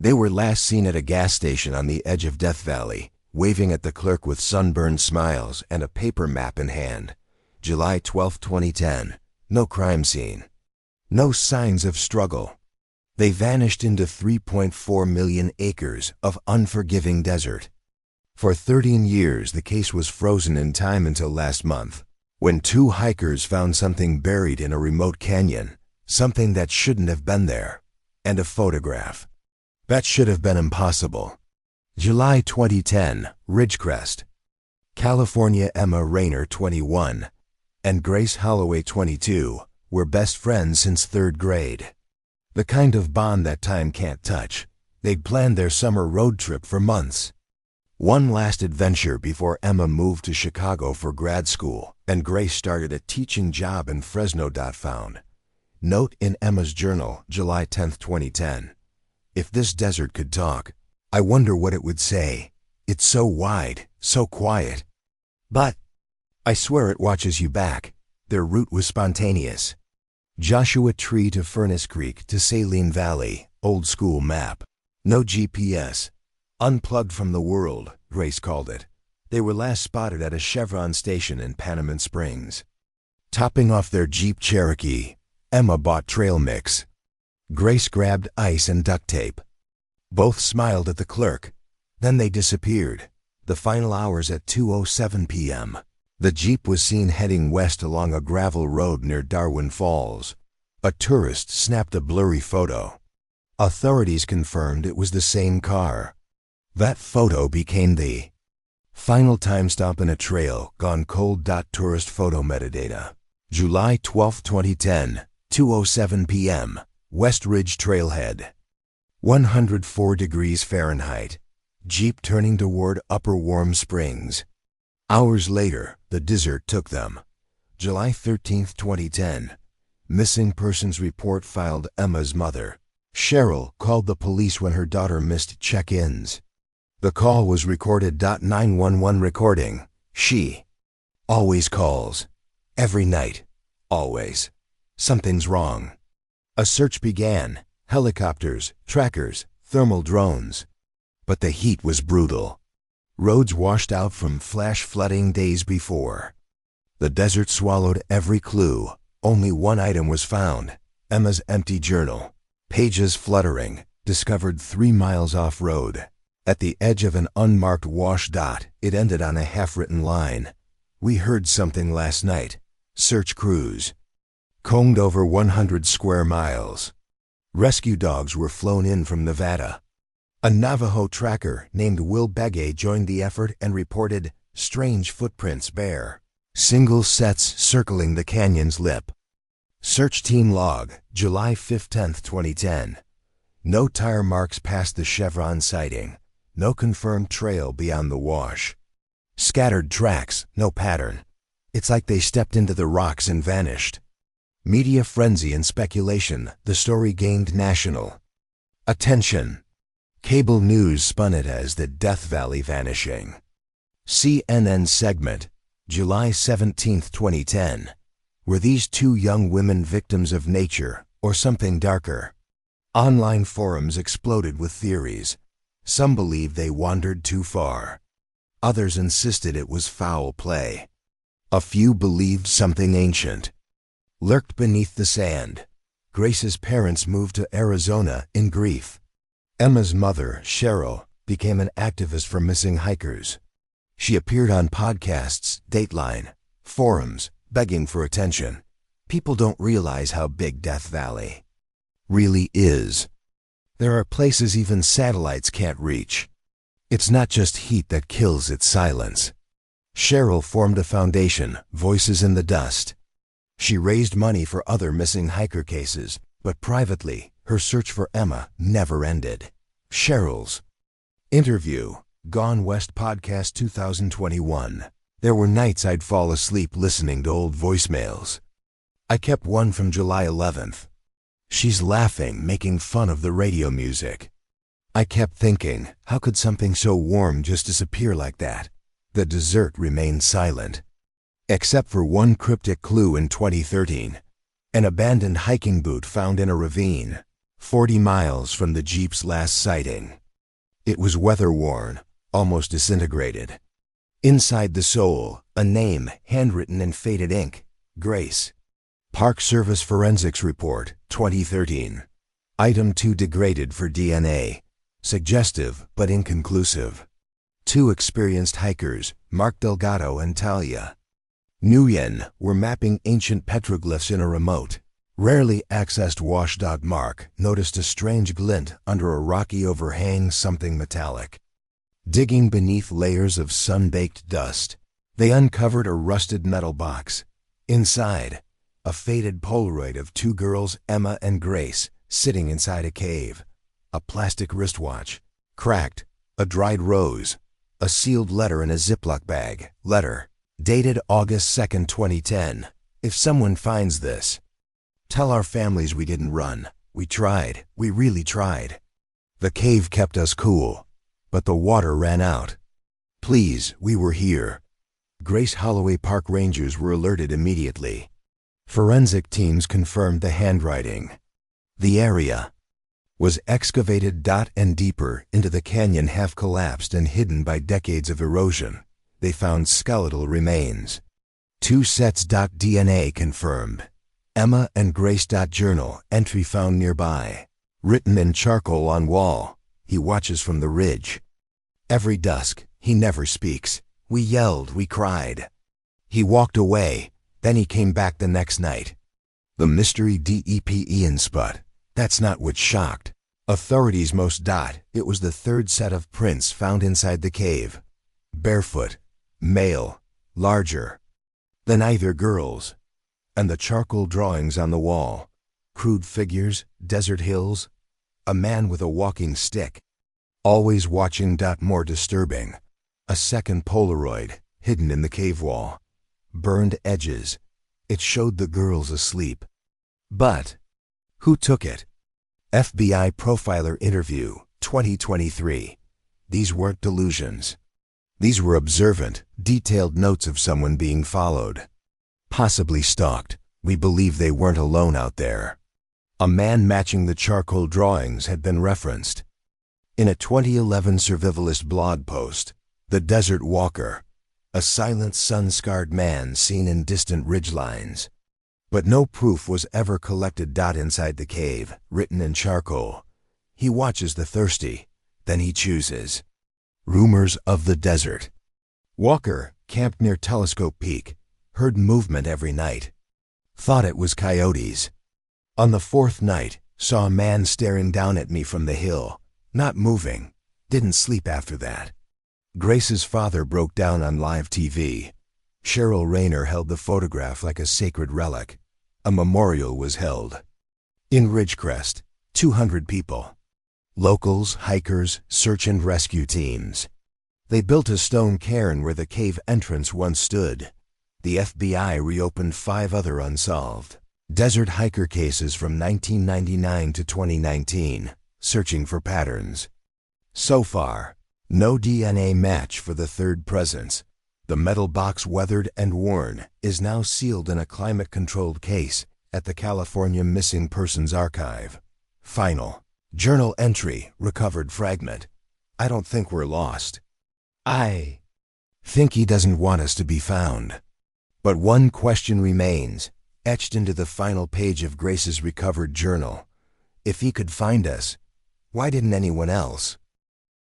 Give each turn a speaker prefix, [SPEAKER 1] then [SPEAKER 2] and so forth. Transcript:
[SPEAKER 1] They were last seen at a gas station on the edge of Death Valley, waving at the clerk with sunburned smiles and a paper map in hand. July 12, 2010. No crime scene. No signs of struggle. They vanished into 3.4 million acres of unforgiving desert. For 13 years, the case was frozen in time until last month, when 2 hikers found something buried in a remote canyon, something that shouldn't have been there, and a photograph. That should have been impossible. July 2010, Ridgecrest. California. Emma Rayner, 21, and Grace Holloway, 22, were best friends since 3rd grade. The kind of bond that time can't touch. They'd planned their summer road trip for months. One last adventure before Emma moved to Chicago for grad school and Grace started a teaching job in Fresno. Found. Note in Emma's journal, July 10, 2010. If this desert could talk, I wonder what it would say. It's so wide, so quiet. But I swear it watches you back. Their route was spontaneous. Joshua Tree to Furnace Creek to Saline Valley, old school map. No GPS. Unplugged from the world, Grace called it. They were last spotted at a Chevron station in Panamint Springs. Topping off their Jeep Cherokee, Emma bought trail mix. Grace grabbed ice and duct tape. Both smiled at the clerk. Then they disappeared. The final hours at 2:07 p.m. The Jeep was seen heading west along a gravel road near Darwin Falls. A tourist snapped a blurry photo. Authorities confirmed it was the same car. That photo became the final timestamp in a trail gone cold. Tourist photo metadata. July 12, 2010, 2:07 p.m., West Ridge Trailhead. 104 degrees Fahrenheit. Jeep turning toward Upper Warm Springs. Hours later, the desert took them. July 13, 2010. Missing persons report filed. Emma's mother, Cheryl, called the police when her daughter missed check-ins. The call was recorded. 911 recording. She always calls. Every night. Always. Something's wrong. A search began. Helicopters, trackers, thermal drones. But the heat was brutal. Roads washed out from flash flooding days before. The desert swallowed every clue. Only one item was found. Emma's empty journal. Pages fluttering. Discovered 3 miles off-road. At the edge of an unmarked wash. It ended on a half-written line. We heard something last night. Search crews combed over 100 square miles. Rescue dogs were flown in from Nevada. A Navajo tracker named Will Begay joined the effort and reported strange footprints bare. Single sets circling the canyon's lip. Search team log, July 15, 2010. No tire marks past the Chevron sighting. No confirmed trail beyond the wash. Scattered tracks, no pattern. It's like they stepped into the rocks and vanished. Media frenzy and speculation. The story gained national attention. Cable news spun it as the Death Valley vanishing. CNN segment, July 17, 2010. Were these 2 young women victims of nature or something darker? Online forums exploded with theories. Some believed they wandered too far. Others insisted it was foul play. A few believed something ancient lurked beneath the sand. Grace's parents moved to Arizona in grief. Emma's mother, Cheryl, became an activist for missing hikers. She appeared on podcasts, Dateline, forums, begging for attention. People don't realize how big Death Valley really is. There are places even satellites can't reach. It's not just heat that kills, it's silence. Cheryl formed a foundation, Voices in the Dust. She raised money for other missing hiker cases, but privately, her search for Emma never ended. Cheryl's interview, Gone West Podcast 2021. There were nights I'd fall asleep listening to old voicemails. I kept one from July 11th. She's laughing, making fun of the radio music. I kept thinking, how could something so warm just disappear like that? The desert remained silent. Except for one cryptic clue in 2013. An abandoned hiking boot found in a ravine. 40 miles from the Jeep's last sighting. It was weather-worn, almost disintegrated. Inside the sole, a name handwritten in faded ink, Grace. Park Service Forensics Report, 2013. Item 2 degraded for DNA. Suggestive but inconclusive. 2 experienced hikers, Mark Delgado and Talia Nguyen, were mapping ancient petroglyphs in a remote, rarely accessed washdog. Mark noticed a strange glint under a rocky overhang, something metallic. Digging beneath layers of sun-baked dust, they uncovered a rusted metal box. Inside, a faded Polaroid of 2 girls, Emma and Grace, sitting inside a cave. A plastic wristwatch, cracked, a dried rose, a sealed letter in a Ziploc bag. Letter, dated August 2, 2010. If someone finds this, tell our families we didn't run. We tried. We really tried. The cave kept us cool, but the water ran out. Please, we were here. Grace Holloway Park Rangers were alerted immediately. Forensic teams confirmed the handwriting. The area was excavated and deeper into the canyon, half collapsed and hidden by decades of erosion. They found skeletal remains. 2 sets. DNA confirmed. Emma and Grace. Journal entry found nearby. Written in charcoal on wall. He watches from the ridge. Every dusk, he never speaks. We yelled, we cried. He walked away, then he came back the next night. The mystery Ian spot. That's not what shocked authorities most. It was the 3rd set of prints found inside the cave. Barefoot, male, larger than either girls. And the charcoal drawings on the wall. Crude figures, desert hills, a man with a walking stick. Always watching. More disturbing, a second Polaroid, hidden in the cave wall. Burned edges. It showed the girls asleep. But who took it? FBI Profiler Interview, 2023. These weren't delusions. These were observant, detailed notes of someone being followed. Possibly stalked. We believe they weren't alone out there. A man matching the charcoal drawings had been referenced. In a 2011 survivalist blog post, The Desert Walker, a silent sun-scarred man seen in distant ridgelines. But no proof was ever collected. Inside the cave, written in charcoal. He watches the thirsty, then he chooses. Rumors of the desert. Walker camped near Telescope Peak, heard movement every night. Thought it was coyotes. On the 4th night, saw a man staring down at me from the hill, not moving. Didn't sleep after that. Grace's father broke down on live TV. Cheryl Rayner held the photograph like a sacred relic. A memorial was held. In Ridgecrest, 200 people. Locals, hikers, search and rescue teams. They built a stone cairn where the cave entrance once stood. The FBI reopened 5 other unsolved desert hiker cases from 1999 to 2019, searching for patterns. So far, no DNA match for the 3rd presence. The metal box, weathered and worn, is now sealed in a climate-controlled case at the California Missing Persons Archive. Final. Journal entry, recovered fragment. I don't think we're lost. I think he doesn't want us to be found. But one question remains, etched into the final page of Grace's recovered journal. If he could find us, why didn't anyone else?